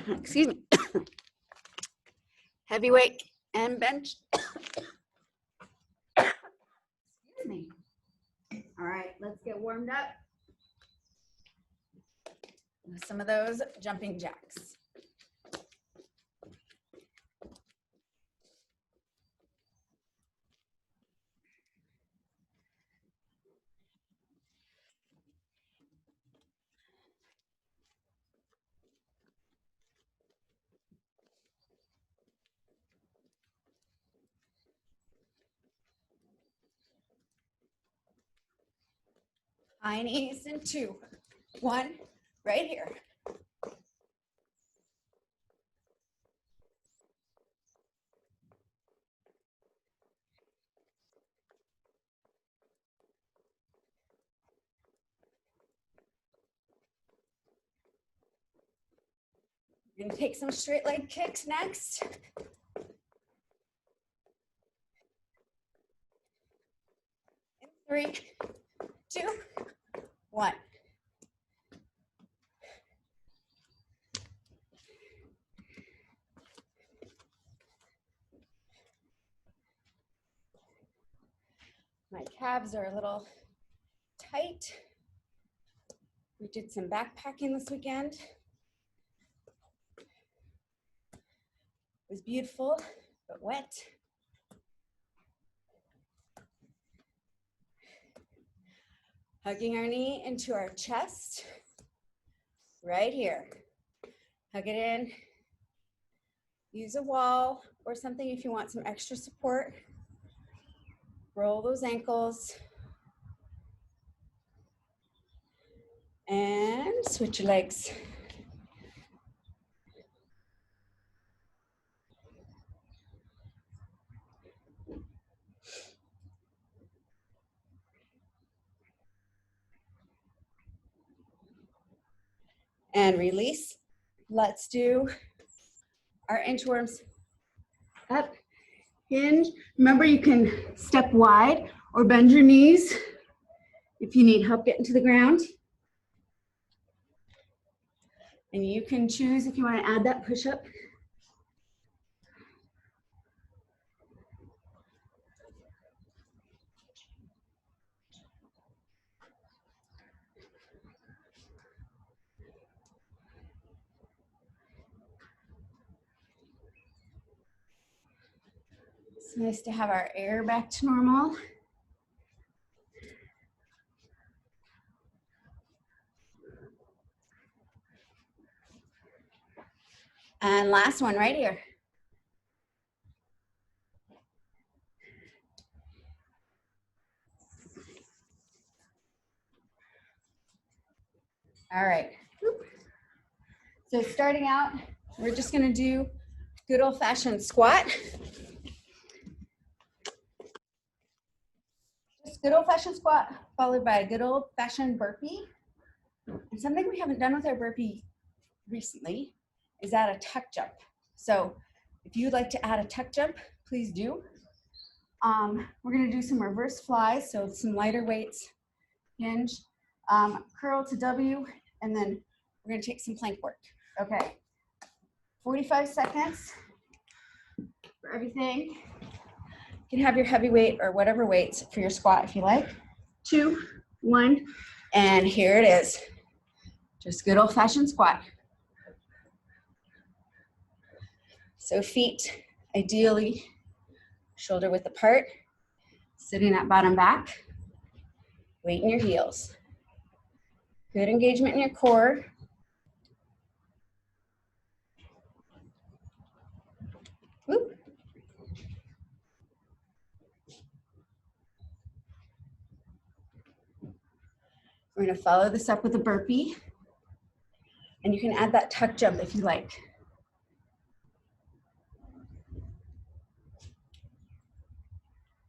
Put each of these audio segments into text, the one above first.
excuse me, heavy weight and bench. Excuse me. All right, let's get warmed up with some of those jumping jacks. High knees in 2, 1, right here. We're gonna take some straight leg kicks next. In 3, 2, 1. My calves are a little tight. We did some backpacking this weekend. It was beautiful, but wet. Hugging our knee into our chest, right here. Hug it in. Use a wall or something if you want some extra support. Roll those ankles. And switch your legs. And release. Let's do our inchworms. Up, hinge. Remember, you can step wide or bend your knees if you need help getting to the ground. And you can choose if you want to add that push-up. It's nice to have our air back to normal. And last one right here. All right. So starting out, we're just gonna do good old-fashioned squat. Just good old-fashioned squat, followed by a good old-fashioned burpee. And something we haven't done with our burpee recently is add a tuck jump. So if you'd like to add a tuck jump, please do. We're gonna do some reverse flies, so some lighter weights, hinge, curl to W, and then we're gonna take some plank work. Okay, 45 seconds for everything. You can have your heavy weight or whatever weights for your squat if you like. 2, 1, and here it is. Just good old-fashioned squat. So feet, ideally, shoulder width apart, sitting that bottom back, weight in your heels. Good engagement in your core. Whoop. We're gonna follow this up with a burpee, and you can add that tuck jump if you like.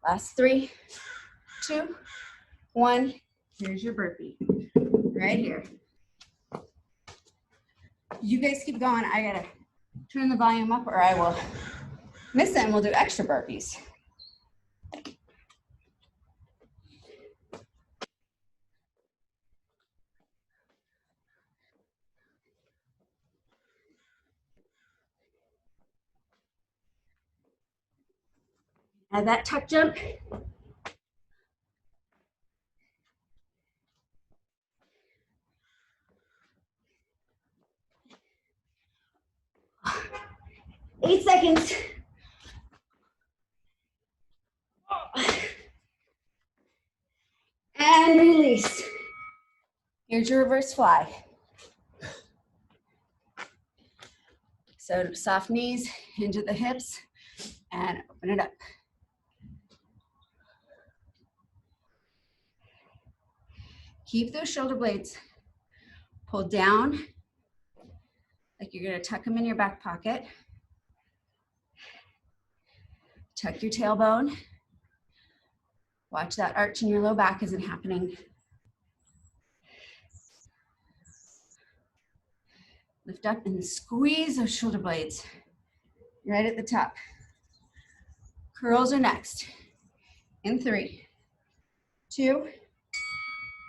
Last 3, 2, 1, here's your burpee, right here. You guys keep going. I gotta turn the volume up or I will miss it and we'll do extra burpees. Add that tuck jump. Eight seconds. And release. Here's your reverse fly. So soft knees, hinge at the hips, and open it up. Keep those shoulder blades pulled down, like you're gonna tuck them in your back pocket. Tuck your tailbone. Watch that arch in your low back isn't happening. Lift up and squeeze those shoulder blades right at the top. Curls are next. In 3, 2,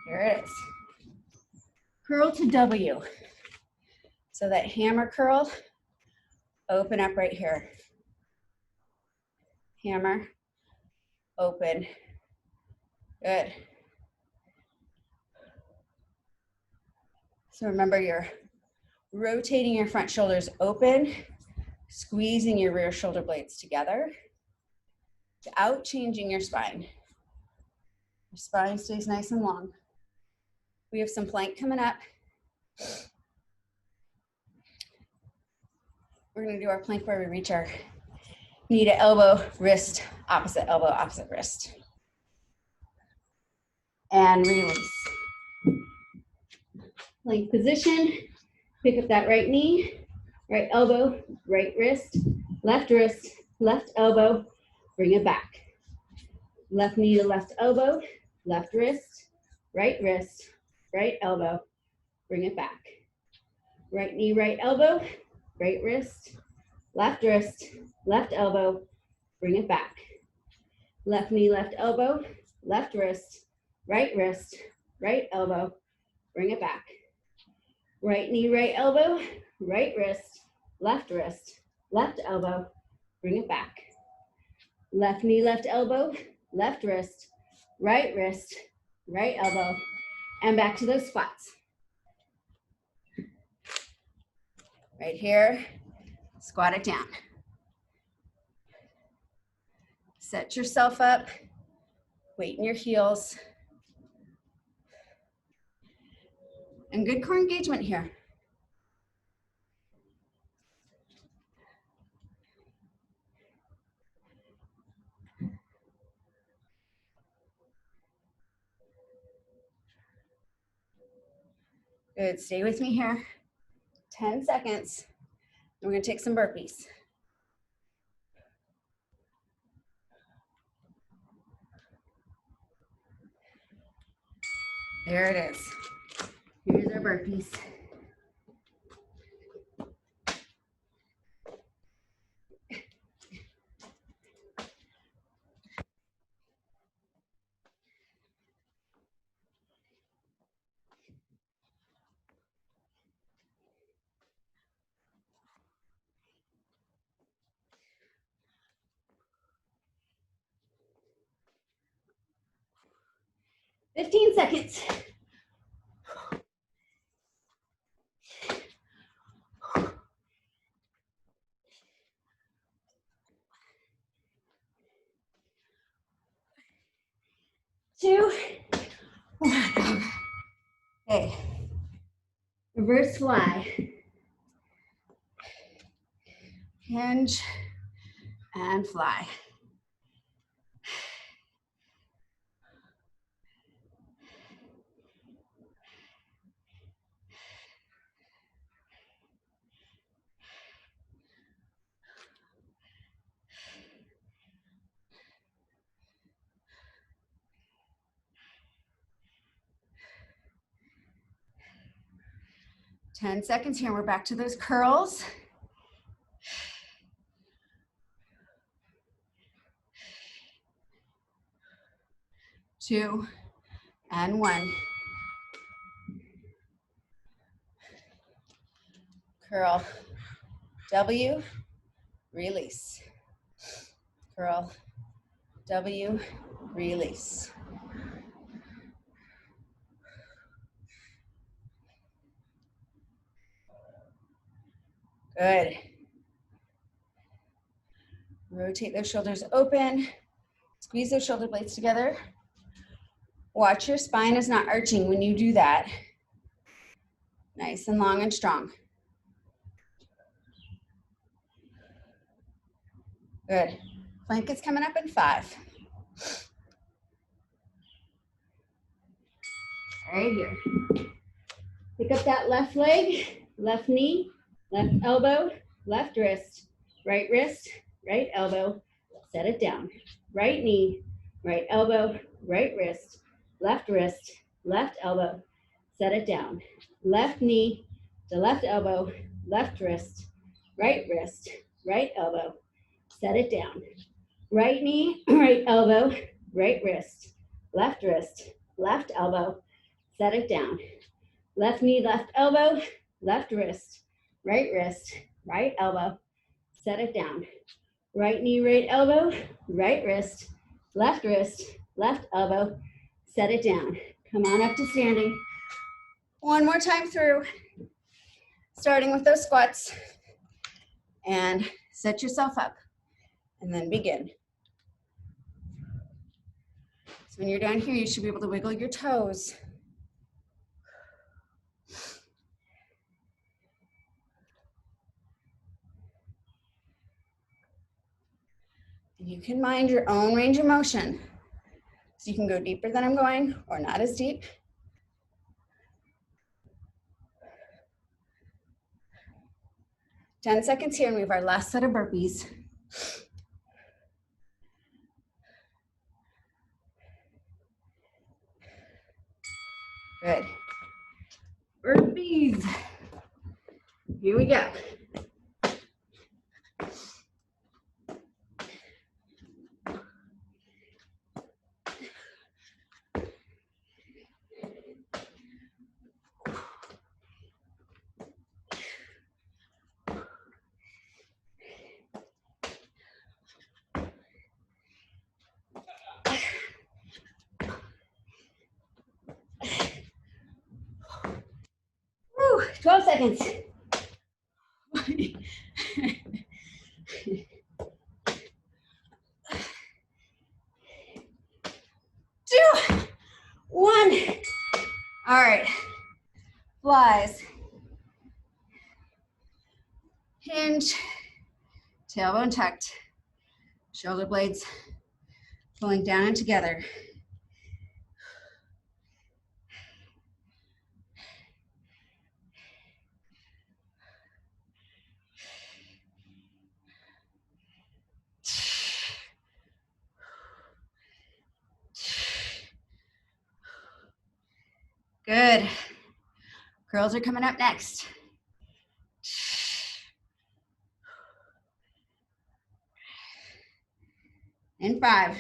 here it is. Curl to W. So that hammer curl, open up right here. Hammer, open, good. So remember, you're rotating your front shoulders open, squeezing your rear shoulder blades together without changing your spine. Your spine stays nice and long. We have some plank coming up. We're gonna do our plank where we reach our knee to elbow, wrist, opposite elbow, opposite wrist. And release. Plank position, pick up that right knee, right elbow, right wrist, left elbow, bring it back. Left knee to left elbow, left wrist, right elbow, bring it back. Right knee, right elbow, right wrist, left elbow, bring it back. Left knee, left elbow, left wrist, right elbow, bring it back. Right knee, right elbow, right wrist, left elbow, bring it back. Left knee, left elbow, left wrist, right elbow, and back to those squats. Right here, squat it down. Set yourself up, weight in your heels. And good core engagement here. Good, stay with me here. 10 seconds. We're gonna take some burpees. There it is. Here's our burpees. Fifteen seconds. Two. Okay. Reverse fly. Hinge and fly. Ten seconds here. We're back to those curls. Two and one. Curl. W, release. Curl, W, release. Good. Rotate those shoulders open. Squeeze those shoulder blades together. Watch your spine is not arching when you do that. Nice and long and strong. Good. Plank is coming up in 5. All right, here. Pick up that left leg, left knee, left elbow, left wrist, right elbow, set it down. Right knee, right elbow, right wrist, left elbow, set it down. Left knee to left elbow, left wrist, right elbow, set it down. Right knee, right elbow, right wrist, left elbow, set it down. Left knee, left elbow, left wrist, right elbow, set it down. Right knee, right elbow, right wrist, left elbow, set it down. Come on up to standing. One more time through, starting with those squats, and set yourself up, and then begin. So when you're down here, you should be able to wiggle your toes. And you can mind your own range of motion. So you can go deeper than I'm going, or not as deep. Ten seconds here, and we have our last set of burpees. Good. Burpees. Here we go. Woo, 12 seconds. 2, 1. All right. Flies. Hinge. Tailbone tucked. Shoulder blades pulling down and together. Good. Curls are coming up next. In 5.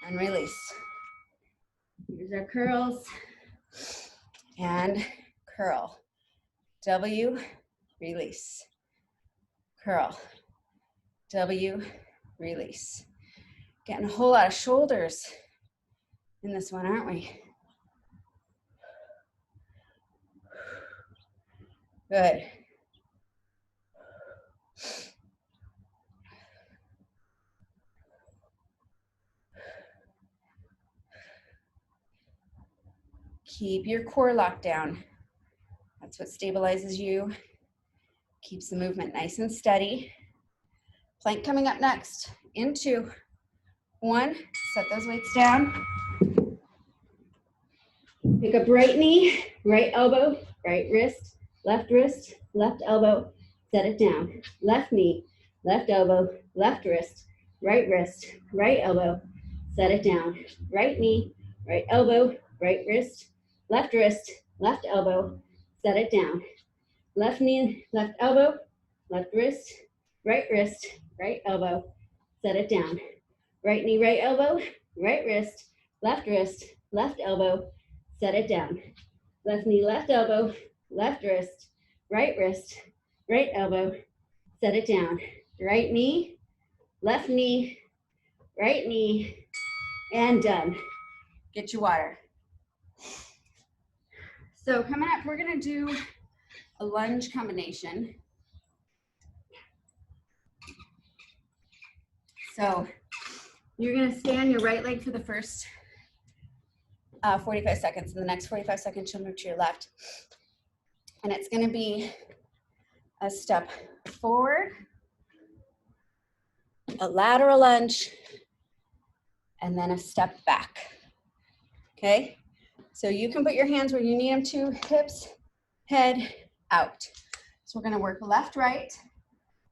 And release. Here's our curls. And curl. W, release. Curl. W, release. Getting a whole lot of shoulders in this one, aren't we? Good. Keep your core locked down. That's what stabilizes you. Keeps the movement nice and steady. Plank coming up next. In 2, 1. Set those weights down. Pick up right knee, right elbow, right wrist, left elbow. Set it down. Left knee, left elbow, left wrist, right elbow. Set it down. Right knee, right elbow, right wrist, left elbow. Set it down. Left knee, left elbow, left wrist, right elbow. Set it down. Right knee, right elbow, right wrist, left elbow. Set it down. Left knee, left elbow, left wrist, right elbow. Set it down. Right knee, left knee, right knee, and done. Get your water. So coming up, we're gonna do a lunge combination. So you're gonna stay on your right leg for the first 45 seconds. In the next 45 seconds, you'll move to your left. And it's gonna be a step forward, a lateral lunge, and then a step back, okay? So you can put your hands where you need them to, hips, head, out. So we're gonna work left, right,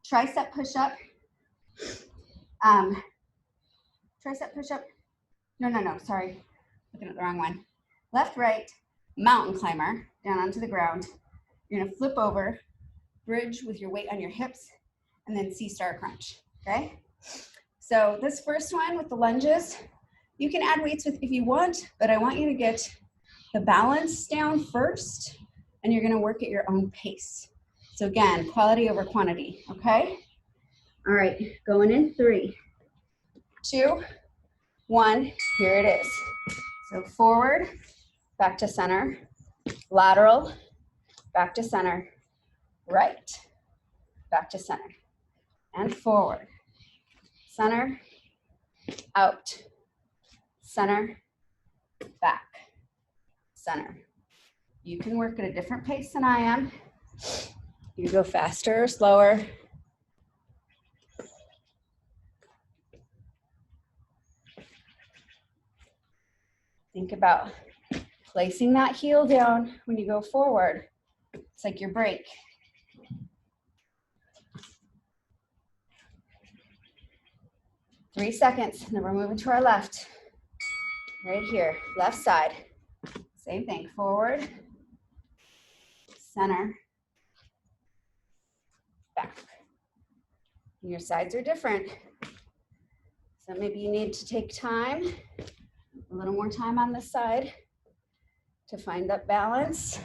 tricep push-up, tricep push-up, no, sorry, looking at the wrong one. Left, right, mountain climber, down onto the ground. You're gonna flip over, bridge with your weight on your hips, and then C-star crunch, okay? So this first one with the lunges, you can add weights with if you want, but I want you to get the balance down first, and you're gonna work at your own pace. So again, quality over quantity, okay? All right, going in 3, 2, 1, here it is. So forward, back to center, lateral, back to center, right, back to center, and forward, center, out, center, back, center. You can work at a different pace than I am. You go faster or slower. Think about placing that heel down when you go forward. It's like your brake. Three seconds, and then we're moving to our left. Right here, left side. Same thing, forward, center, back. And your sides are different. So maybe you need to take time, a little more time on this side to find that balance.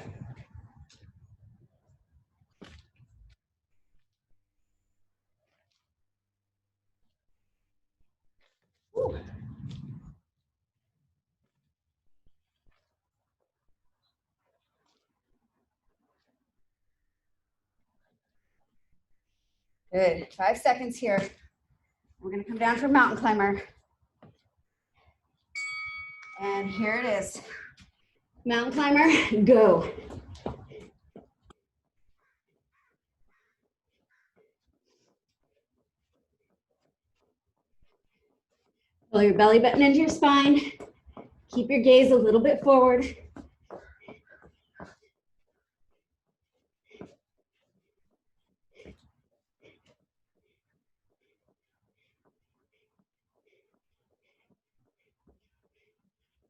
Woo. Good, 5 seconds here. We're gonna come down for mountain climber. And here it is. Mountain climber, go. Pull your belly button into your spine. Keep your gaze a little bit forward.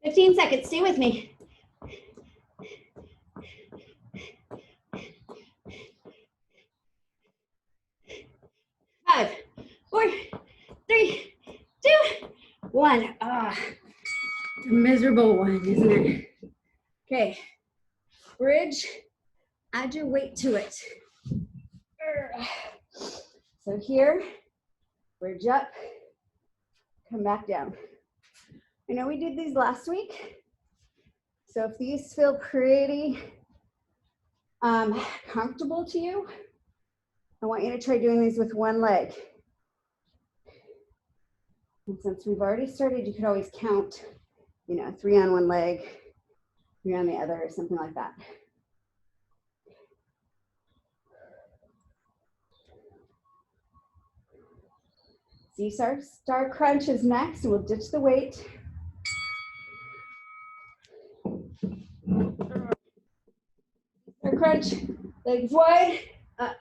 "15 seconds, stay with me. Five, 4, 3, 2, 1. Ah, it's a miserable one, isn't it? Okay, bridge, add your weight to it. So here, bridge up, come back down. I know we did these last week, so if these feel pretty comfortable to you, I want you to try doing these with one leg. And since we've already started, you could always count, 3 on one leg, 3 on the other, or something like that. C-star crunch is next, and we'll ditch the weight. C-star crunch, legs wide, up.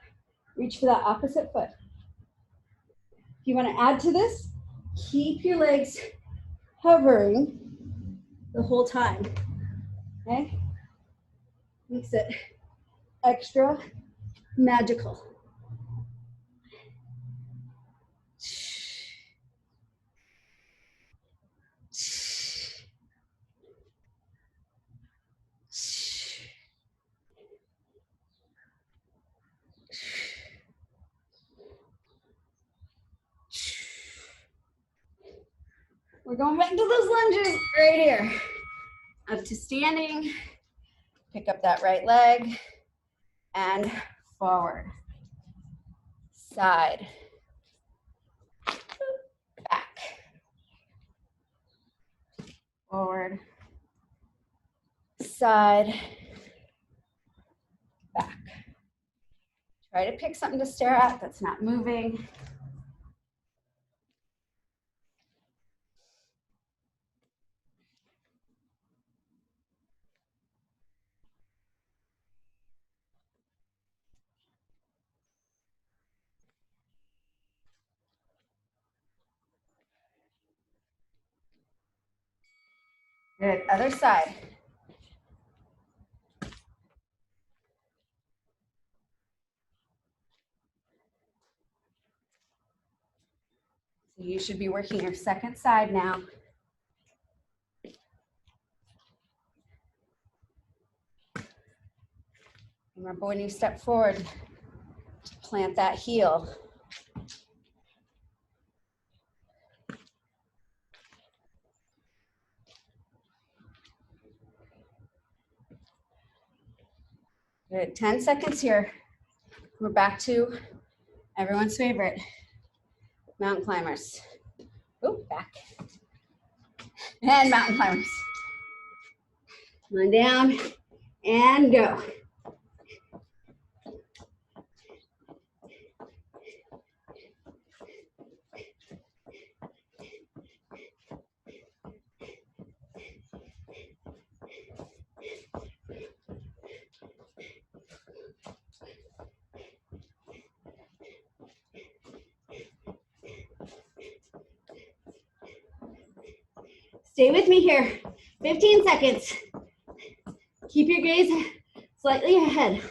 Reach for that opposite foot. If you want to add to this, keep your legs hovering the whole time, okay? Makes it extra magical. going back to those lunges right here. Up to standing. Pick up that right leg and forward, side, back, forward, side, back. Try to pick something to stare at that's not moving. Good, other side. So you should be working your second side now. Remember when you step forward, to plant that heel. Good, 10 seconds here. We're back to everyone's favorite, mountain climbers. Oh, back. And mountain climbers. Come on down and go. Stay with me here. 15 seconds. Keep your gaze slightly ahead.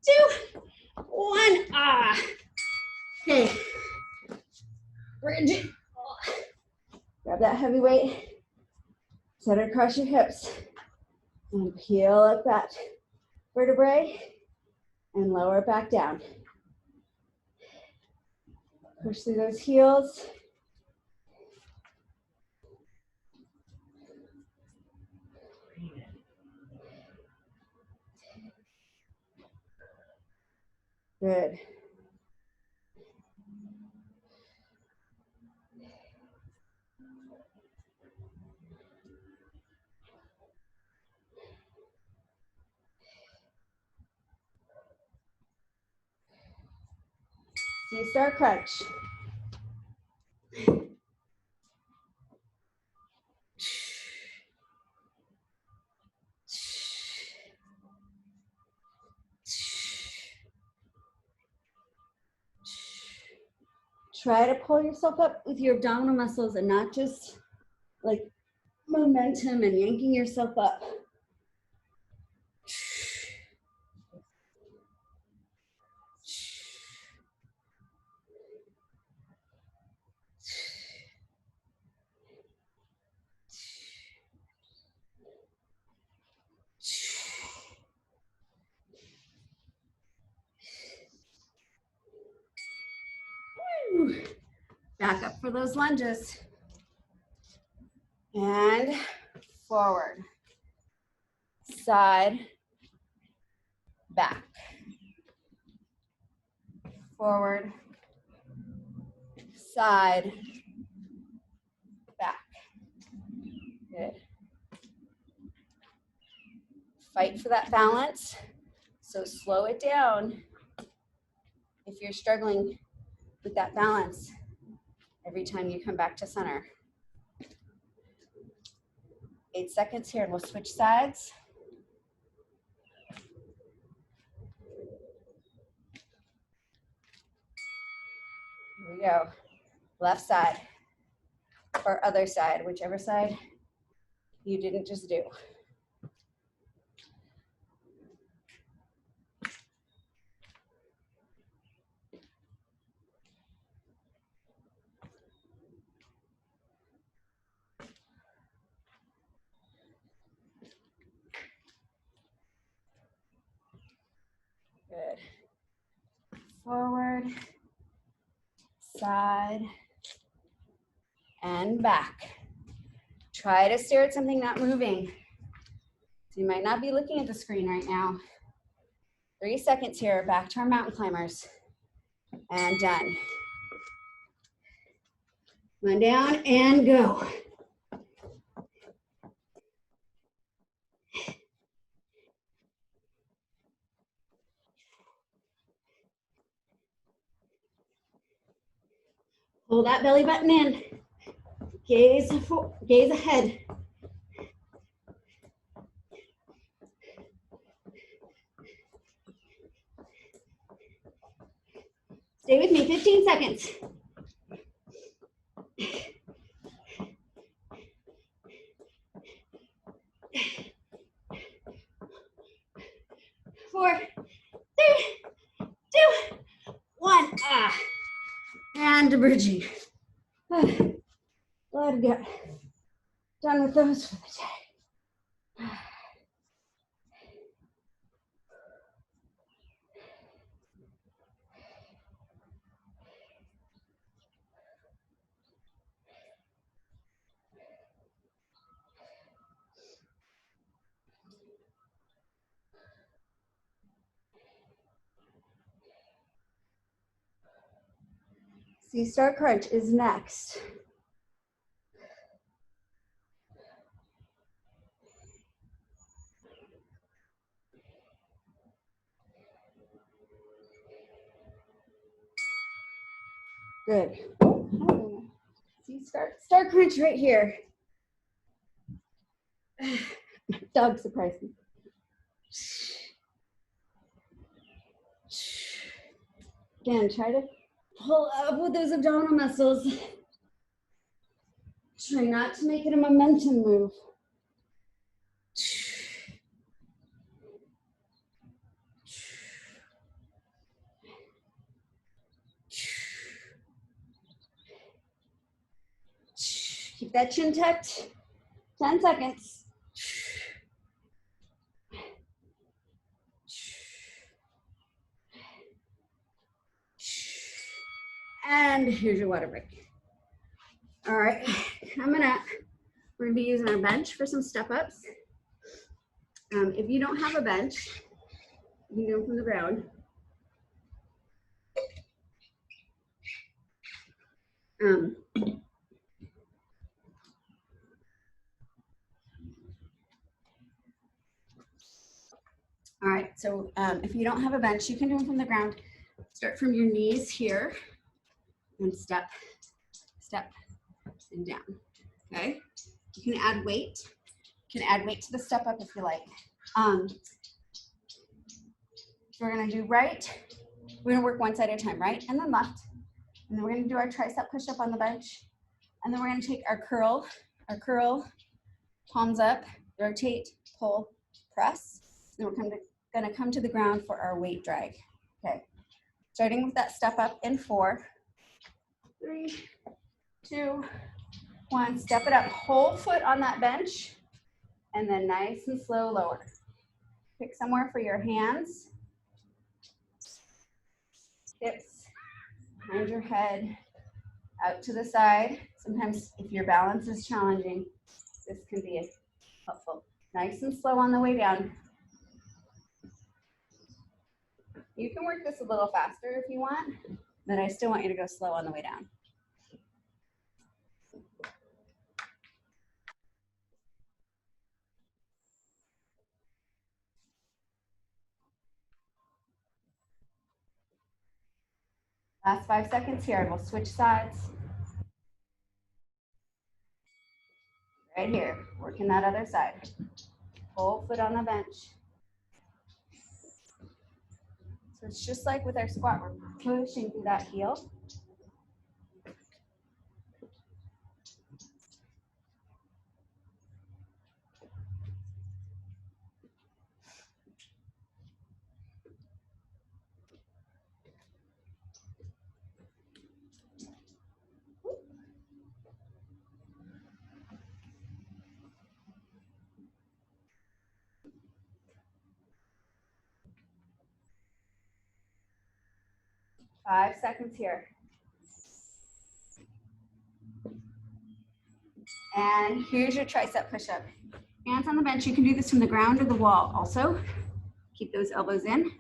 2, 1. Okay. Bridge. Grab that heavy weight. Set it across your hips. And peel up that vertebrae and lower it back down. Push through those heels. Good. C-star crunch. Try to pull yourself up with your abdominal muscles and not just like momentum and yanking yourself up. Back up for those lunges. And forward, side, back, forward, side, back. Good. Fight for that balance. So slow it down if you're struggling with that balance every time you come back to center. 8 seconds here and we'll switch sides. Here we go. Left side or other side, whichever side you didn't just do. Good. side and back. Try to stare at something not moving. So you might not be looking at the screen right now. 3 seconds here, back to our mountain climbers. And done. One down and go. Pull that belly button in. Gaze ahead. Stay with me, 15 seconds. 4, 3, 2, 1. And bridging. Let it go. Done with those for the day. C-star crunch is next. Good. See, star crunch right here. Doug surprised me. Again, try to pull up with those abdominal muscles. Try not to make it a momentum move. Keep that chin tucked. 10 seconds. And here's your water break. All right, we're gonna be using our bench for some step ups. If you don't have a bench, you can do them from the ground. All right, so if you don't have a bench, you can do them from the ground. Start from your knees here and step, and down, okay? You can add weight. You can add weight to the step up if you like. So we're gonna do right. We're gonna work one side at a time, right and then left. And then we're gonna do our tricep push-up on the bench. And then we're gonna take our curl, palms up, rotate, pull, press. Then we're gonna come to the ground for our weight drag. Okay, starting with that step up in 4, 3, 2, 1. Step it up, whole foot on that bench, and then nice and slow lower. Pick somewhere for your hands, hips, behind your head, out to the side. Sometimes if your balance is challenging, this can be helpful. Nice and slow on the way down. You can work this a little faster if you want, but I still want you to go slow on the way down. Last 5 seconds here, we'll switch sides. Right here, working that other side. Whole foot on the bench. So it's just like with our squat, we're pushing through that heel. Five seconds here. And here's your tricep push-up. Hands on the bench. You can do this from the ground or the wall also. Keep those elbows in.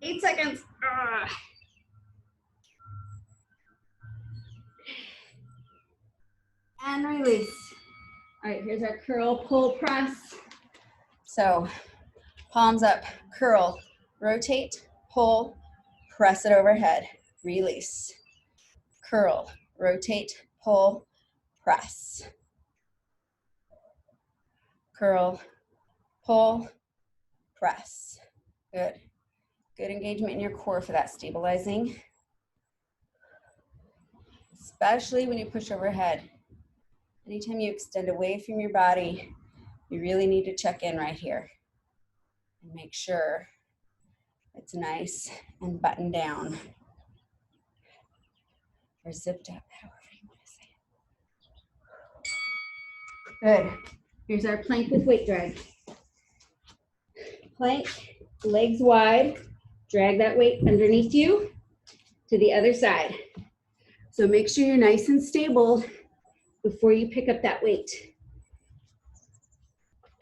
Eight seconds. And release. All right, here's our curl, pull, press. So palms up, curl, rotate, pull, press it overhead, release. Curl, rotate, pull, press. Curl, pull, press. Good. Good engagement in your core for that stabilizing. Especially when you push overhead. Anytime you extend away from your body, you really need to check in right here and make sure it's nice and buttoned down or zipped up, however you want to say it. Good. Here's our plank with weight drag. Plank, legs wide, drag that weight underneath you to the other side. So make sure you're nice and stable before you pick up that weight.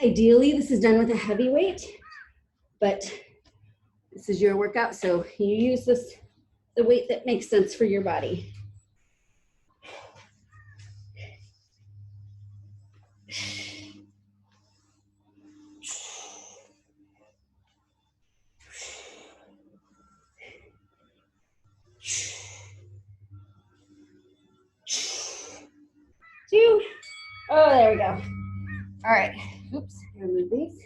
Ideally, this is done with a heavy weight, but this is your workout, so you use the weight that makes sense for your body. Two. Oh, there we go. All right. Oops. Remove these.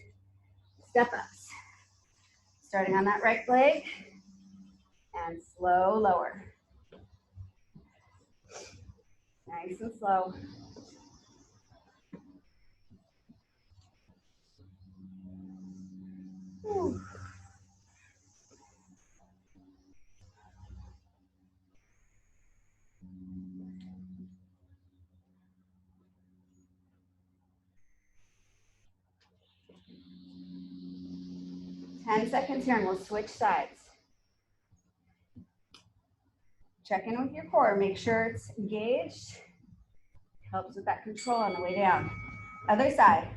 Step ups. Starting on that right leg and slow lower. Nice and slow. Whew. Ten seconds here and we'll switch sides. Check in with your core. Make sure it's engaged. Helps with that control on the way down. Other side.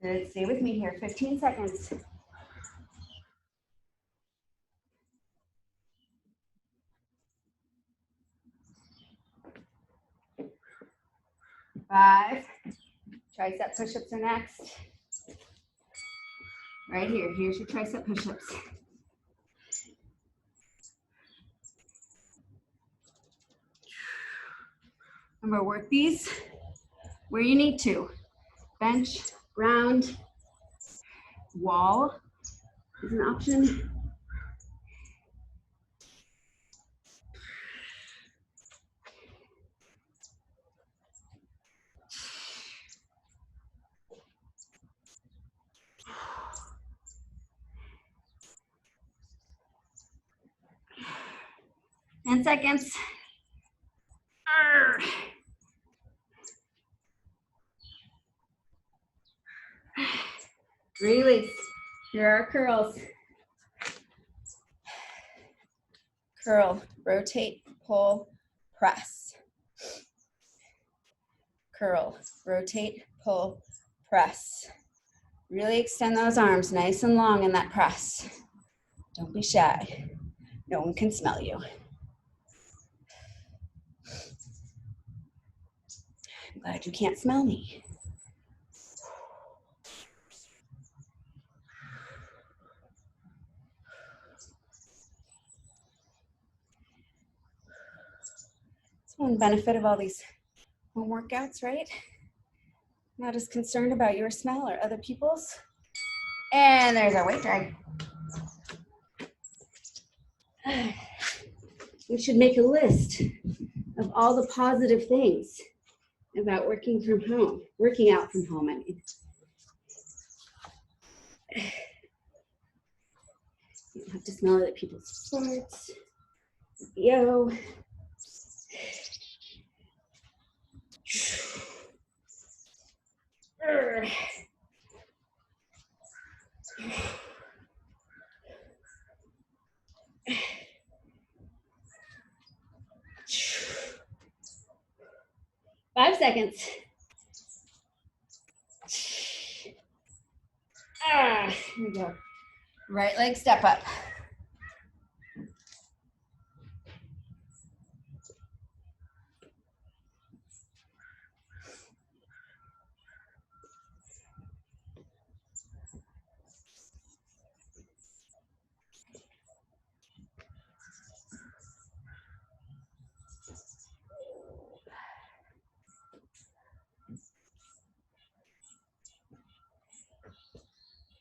Good. Stay with me here. 15 seconds. 5. Tricep push-ups are next. Right here. Here's your tricep push-ups. Remember, work these where you need to. Bench, ground, wall is an option. Ten seconds. Release. Here are curls. Curl, rotate, pull, press. Curl, rotate, pull, press. Really extend those arms nice and long in that press. Don't be shy. No one can smell you. I'm glad you can't smell me. One benefit of all these home workouts, right? Not as concerned about your smell or other people's. And there's our weight drag. We should make a list of all the positive things about working from home, working out from home. I mean, you don't have to smell other people's farts. Yo. Urgh. 5 seconds. Here we go. Right leg step up.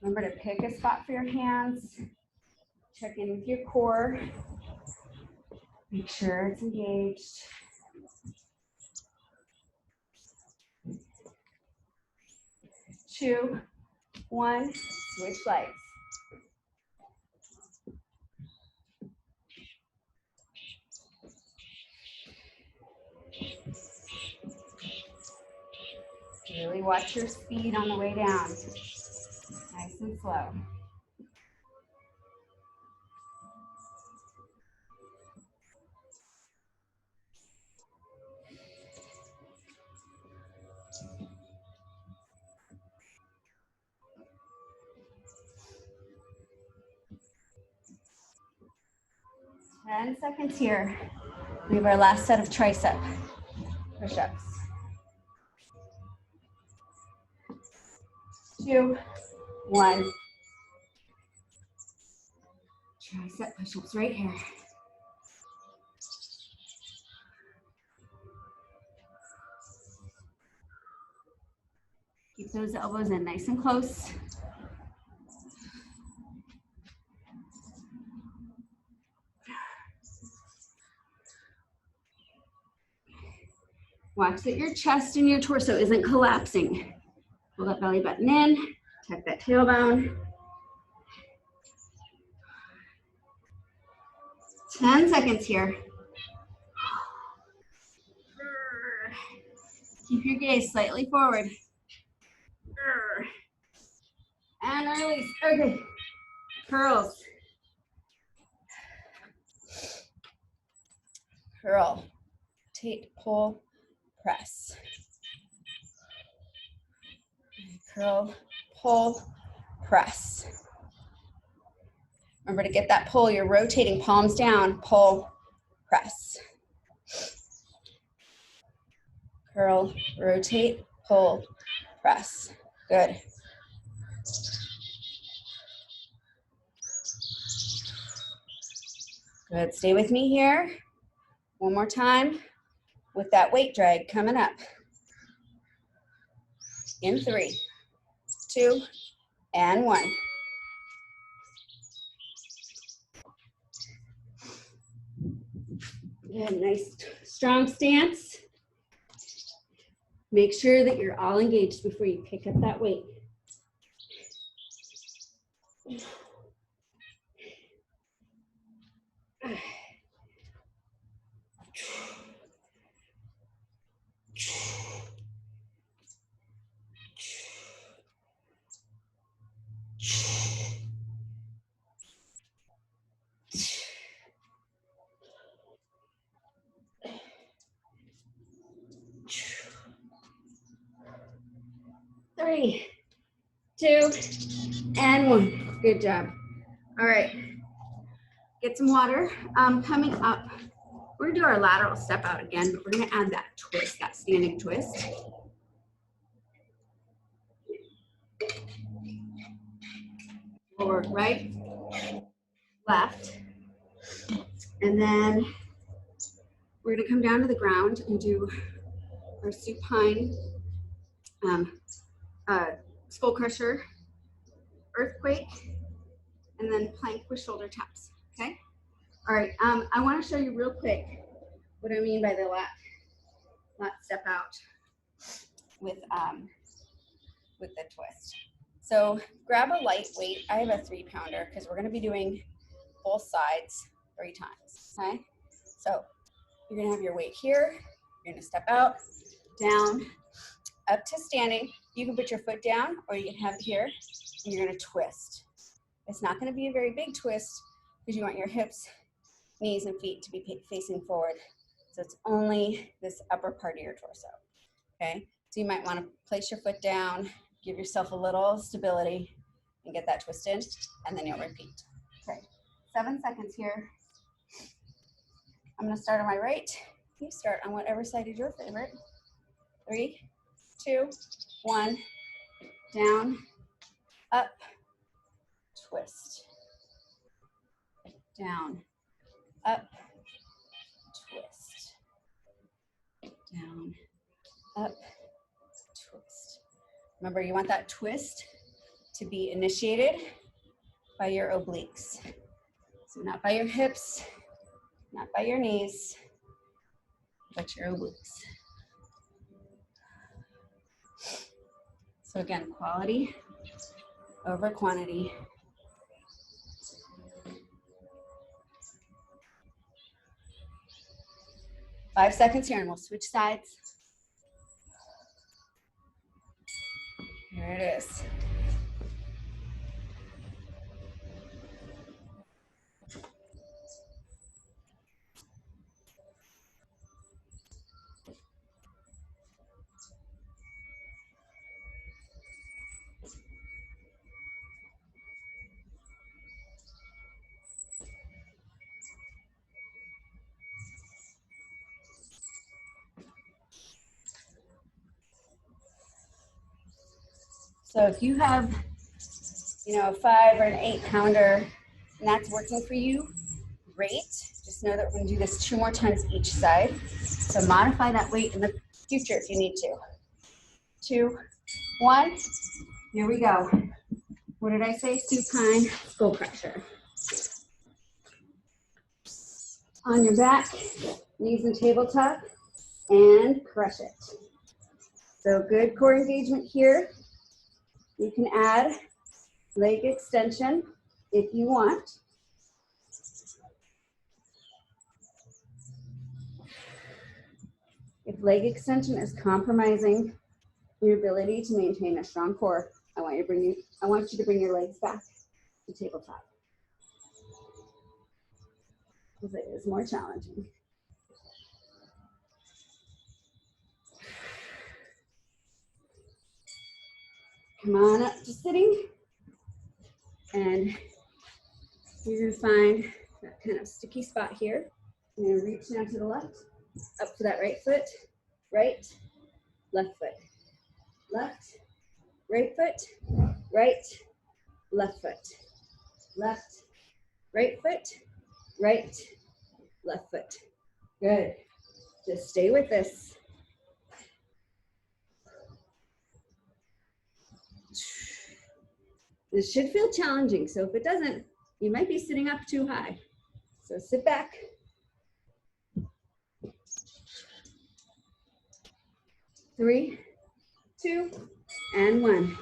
Remember to pick a spot for your hands. Check in with your core. Make sure it's engaged. Two, one, switch legs. Really watch your speed on the way down. Nice and slow. Ten seconds here. We have our last set of tricep push-ups. 2, 1. Tricep push-ups right here. Keep those elbows in nice and close. Watch that your chest and your torso isn't collapsing. Pull that belly button in, tuck that tailbone. 10 seconds here. Keep your gaze slightly forward. And release. Okay. Curls. Curl. Rotate, pull, press. Curl, pull, press. Remember to get that pull. You're rotating palms down. Pull, press. Curl, rotate, pull, press. Good. Good. Stay with me here. One more time with that weight drag coming up. In 3, 2, and 1. Good. Nice strong stance. Make sure that you're all engaged before you pick up that weight. Three, 2, and 1. Good job. All right. Get some water. Coming up, we're gonna do our lateral step out again, but we're gonna add that twist, that standing twist. Forward, right, left. And then We're gonna come down to the ground and do our supine skull crusher, earthquake, and then plank with shoulder taps, okay? All right, I wanna show you real quick what I mean by the lat step out with the twist. So grab a light weight. I have a 3-pounder because we're gonna be doing both sides 3 times, okay? So you're gonna have your weight here. You're gonna step out, down, up to standing. You can put your foot down or you can have it here and you're gonna twist. It's not gonna be a very big twist because you want your hips, knees, and feet to be facing forward. So it's only this upper part of your torso, okay? So you might wanna place your foot down, give yourself a little stability and get that twist in, and then you'll repeat. Okay, 7 seconds here. I'm gonna start on my right. You start on whatever side is your favorite. 3, 2, 1, down, up, twist, down, up, twist, down, up, twist. Remember, you want that twist to be initiated by your obliques. So not by your hips, not by your knees, but your obliques. So again, quality over quantity. Five seconds here and we'll switch sides. There it is. So if you have, a 5 or an 8-pounder and that's working for you, great. Just know that we're gonna do this 2 more times each side. So modify that weight in the future if you need to. 2, 1, here we go. What did I say? Supine skull crusher. On your back, knees and tabletop, and crush it. So good core engagement here. You can add leg extension if you want. If leg extension is compromising your ability to maintain a strong core, I want you to bring your legs back to tabletop, because it is more challenging. Come on up to sitting, and you're gonna find that kind of sticky spot here. You're gonna reach down to the left, up to that right foot, right, left foot, left, right foot, right, left foot, left, right foot, right, left foot. Good. Just stay with this. This should feel challenging, so if it doesn't, you might be sitting up too high. So sit back. Three, 2, and 1.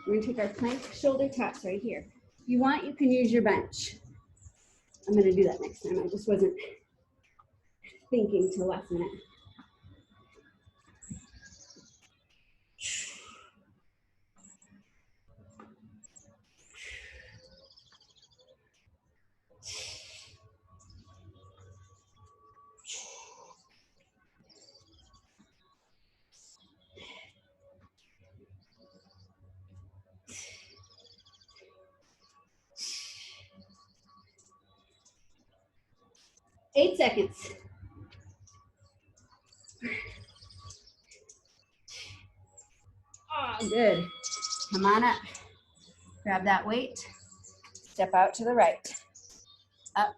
We're gonna take our plank shoulder taps right here. If you want, you can use your bench. I'm gonna do that next time. I just wasn't thinking till last minute. Eight seconds. Oh, good. Come on up. Grab that weight. Step out to the right. Up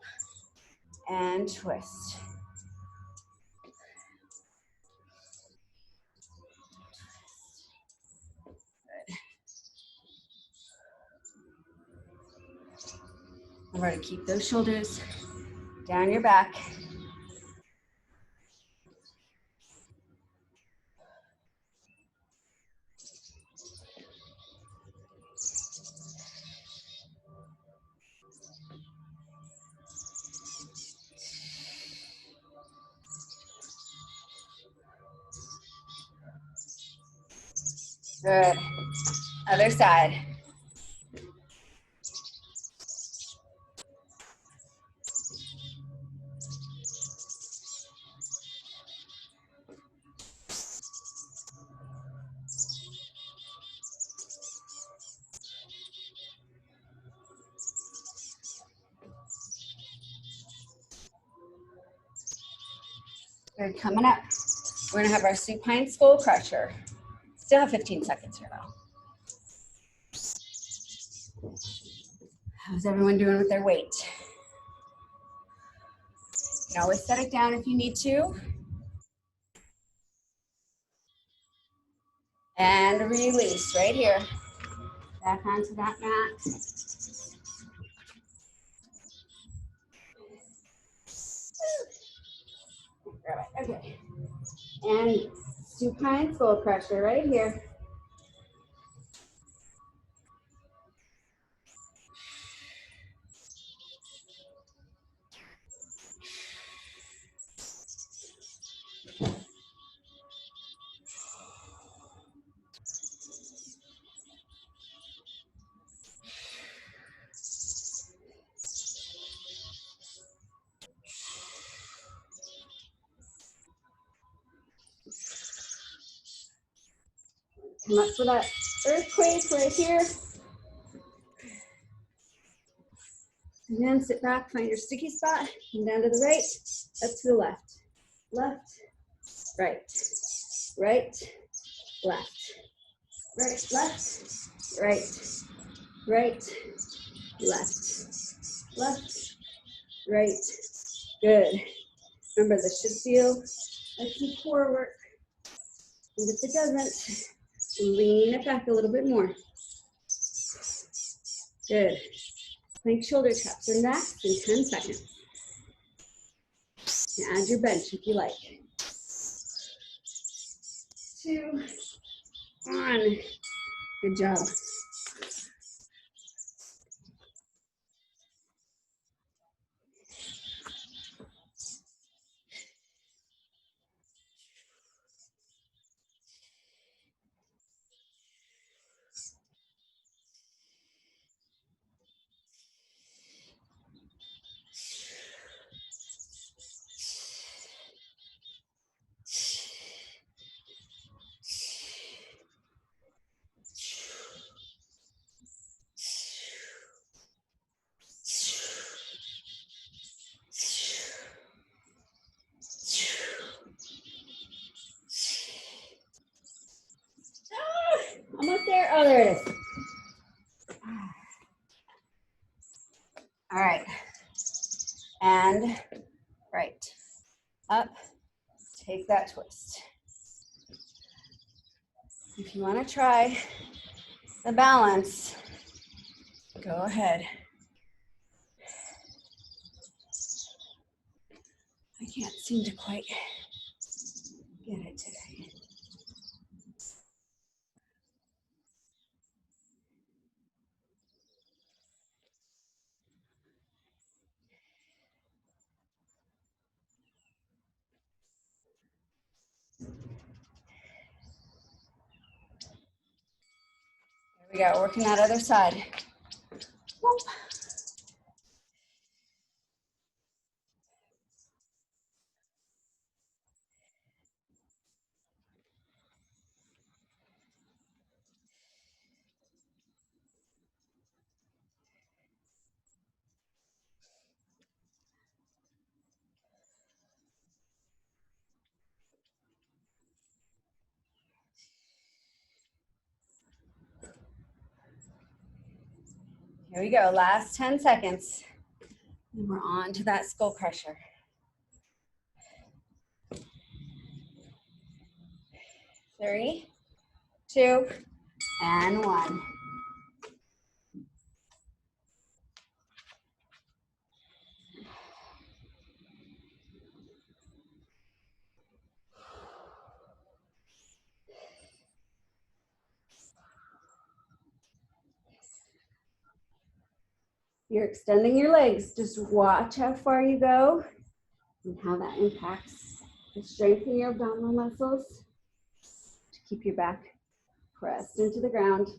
and twist. Remember to keep those shoulders down your back. Good. Other side. Good. Coming up, we're gonna have our supine skull crusher. Still have 15 seconds here though. How's everyone doing with their weight? You can always set it down if you need to. And release right here. Back onto that mat. Okay. And supine skull crusher right here. Come up for that earthquake right here. And then sit back, find your sticky spot. Come down to the right, up to the left. Left, right, right, left. Right, left, right, right, left, left, right. Good. Remember, this should feel like some core work. And if it doesn't, lean it back a little bit more. Good. Plank shoulder taps are next in 10 seconds. And add your bench if you like. 2, 1. Good job. Almost there. Oh, there it is. All right. And right. Up. Take that twist. If you want to try the balance, go ahead. I can't seem to quite get it today. There we go, working that other side. Whoop. Here we go, last 10 seconds. And we're on to that skull crusher. 3, 2, and 1. You're extending your legs. Just watch how far you go and how that impacts the strength in your abdominal muscles to keep your back pressed into the ground.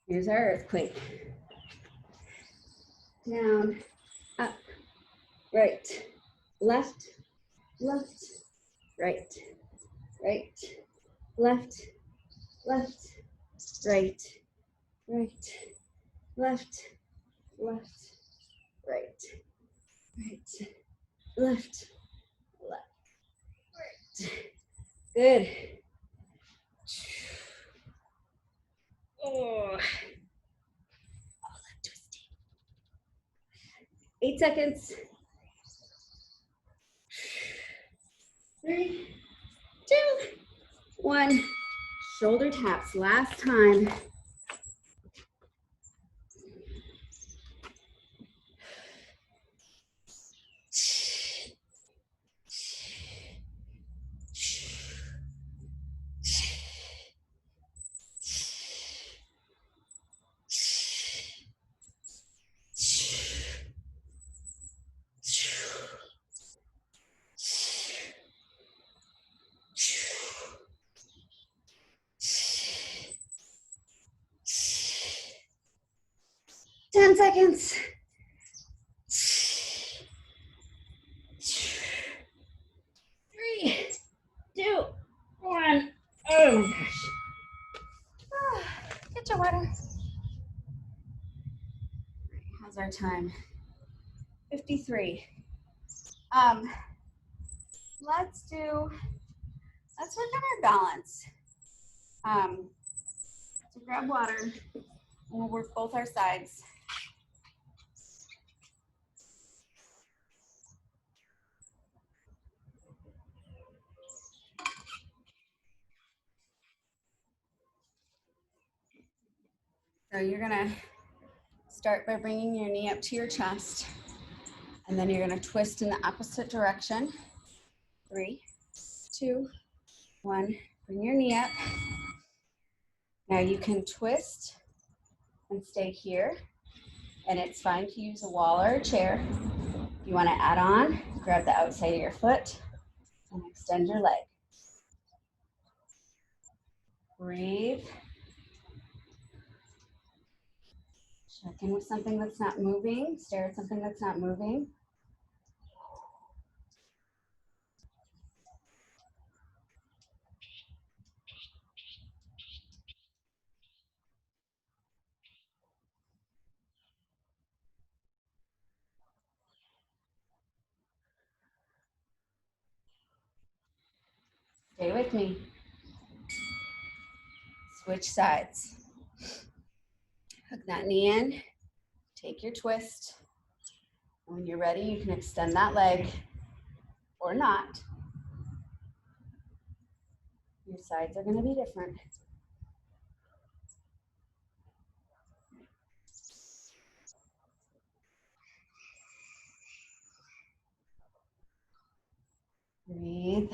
Here's our earthquake. Down, up, right, left, left, right, right, left, left, right, right, left, left, right, right, left, left, right. Good. Oh, 8 seconds. 3, 2, 1. Shoulder taps, last time. Ten seconds. 3, 2, 1. Oh my gosh. Get your water. How's our time? 53. Let's work on our balance. So grab water and we'll work both our sides. So you're gonna start by bringing your knee up to your chest, and then you're gonna twist in the opposite direction. 3, 2, 1. Bring your knee up. Now you can twist and stay here, and it's fine to use a wall or a chair. If you want to add on, grab the outside of your foot and extend your leg. Breathe. Check in with something that's not moving. Stare at something that's not moving. Stay with me. Switch sides. Hook that knee in. Take your twist. When you're ready, you can extend that leg or not. Your sides are going to be different. Breathe.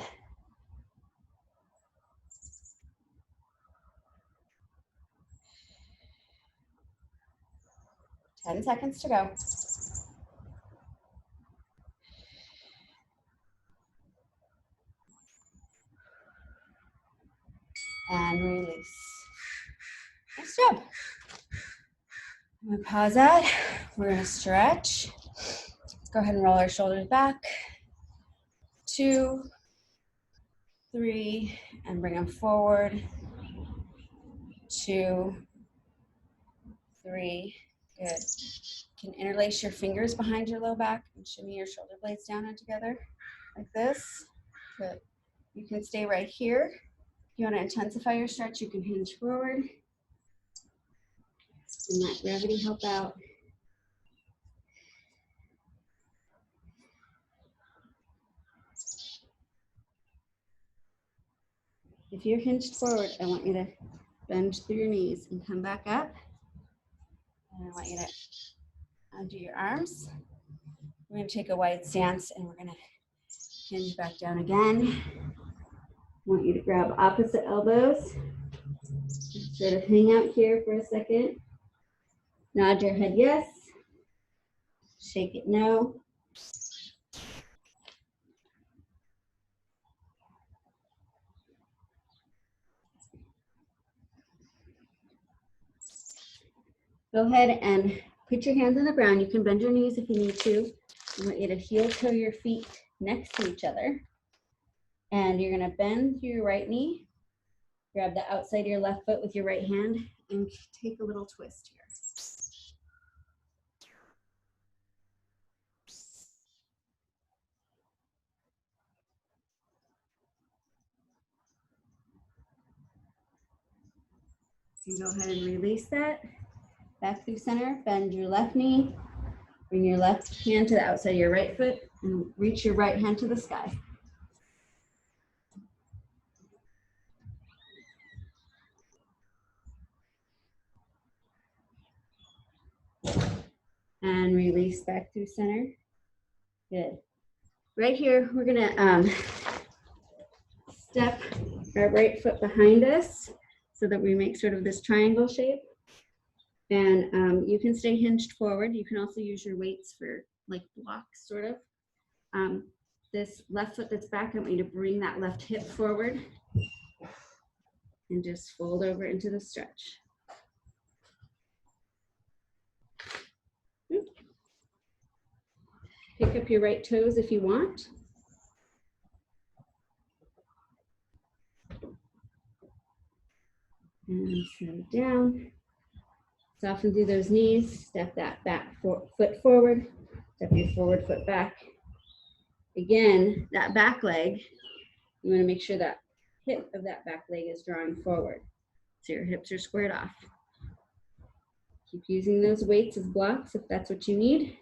Ten seconds to go. And release. Nice job. I'm going to pause that. We're going to stretch. Let's go ahead and roll our shoulders back. 2, 3, and bring them forward. 2, 3. Good. You can interlace your fingers behind your low back and shimmy your shoulder blades down and together like this. Good. You can stay right here. If you want to intensify your stretch, you can hinge forward and let gravity help out. If you're hinged forward, I want you to bend through your knees and come back up. And I want you to undo your arms. We're going to take a wide stance and we're going to hinge back down again. I want you to grab opposite elbows. Sort of hang out here for a second. Nod your head yes. Shake it no. Go ahead and put your hands on the ground. You can bend your knees if you need to. I want you to heel toe your feet next to each other. And you're going to bend your right knee. Grab the outside of your left foot with your right hand and take a little twist here. You go ahead and release that. Back through center, bend your left knee. Bring your left hand to the outside of your right foot and reach your right hand to the sky. And release back through center. Good. Right here, we're gonna step our right foot behind us so that we make sort of this triangle shape. And you can stay hinged forward. You can also use your weights for like blocks, sort of. This left foot that's back, I want you to bring that left hip forward and just fold over into the stretch. Pick up your right toes if you want. And settle down. Soften through those knees. Step that back foot forward. Step your forward foot back. Again, that back leg, you want to make sure that hip of that back leg is drawing forward. So your hips are squared off. Keep using those weights as blocks if that's what you need.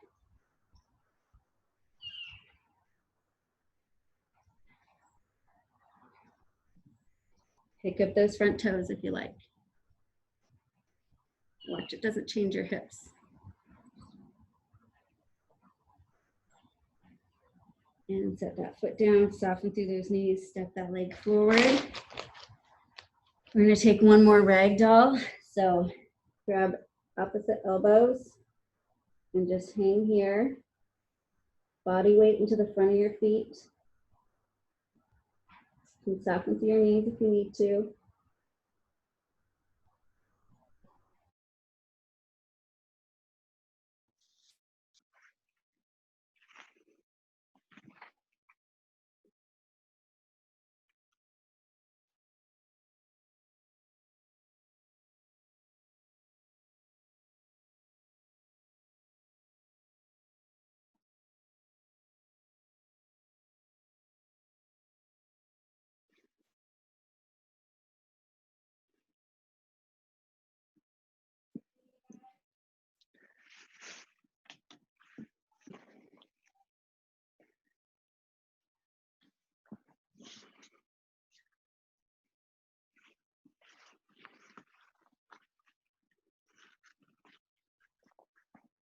Pick up those front toes if you like. Watch it doesn't change your hips. And set that foot down, soften through those knees, step that leg forward. We're gonna take one more ragdoll. So grab opposite elbows and just hang here. Body weight into the front of your feet. You can soften through your knees if you need to.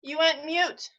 You went mute.